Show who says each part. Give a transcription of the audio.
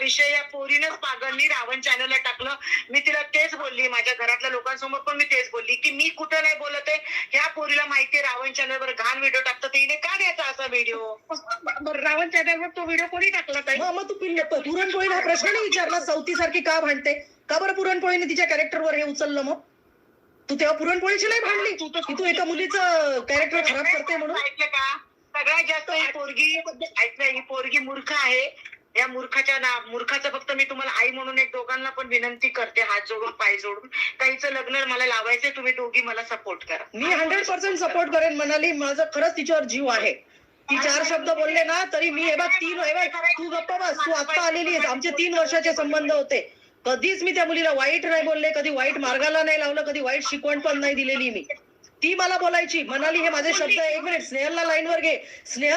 Speaker 1: विषय या पोरीनंच पागलनी रावण चॅनलला टाकलं. मी तिला तेच बोलली, माझ्या घरातल्या लोकांसमोर पण मी तेच बोलली की मी कुठं नाही बोलत आहे. ह्या पोरीला माहितीये रावण चॅनलवर घाण व्हिडिओ टाकतं, तर हिने का द्यायचा असा व्हिडिओ? रावण चॅनलवर तो व्हिडिओ कोणी टाकला ताई?
Speaker 2: मग तू पुरणपोळीला हा प्रश्न नाही विचारला सारखी का भांडते? का बरं पुरणपोळीने तिच्या कॅरेक्टरवर हे उचललं? मग तू तेव्हा पुरणपोळीची नाही भांडली की तू एका मुलीचं कॅरेक्टर खराब करते म्हणून?
Speaker 1: ऐकलं का? सगळ्यात जास्त ही पोरगी ऐकलं, ही पोरगी मूर्ख आहे. या मूर्खाचं फक्त मी तुम्हाला आई म्हणून एक दोघांना पण विनंती करते, हात जोडून पाय जोडून, ताईचं लग्न मला लावायचंय, तुम्ही दोघी मला सपोर्ट करा.
Speaker 2: मी 100% सपोर्ट करेन म्हणाली. माझं खरंच तिच्यावर जीव आहे. ती 4 शब्द बोलले ना तरी मी हे बघ तू गप्प बस. तू आता आलेली आहेस. आमचे 3 वर्षाचे संबंध होते. कधीच मी त्या मुलीला वाईट नाही बोलले, कधी वाईट मार्गाला नाही लावलं, कधी वाईट शिकवण पण नाही दिलेली मी. ती मला बोलायची, म्हणाली हे माझे शब्द. 1 मिनिट, स्नेहलला लाईनवर घे. स्नेहल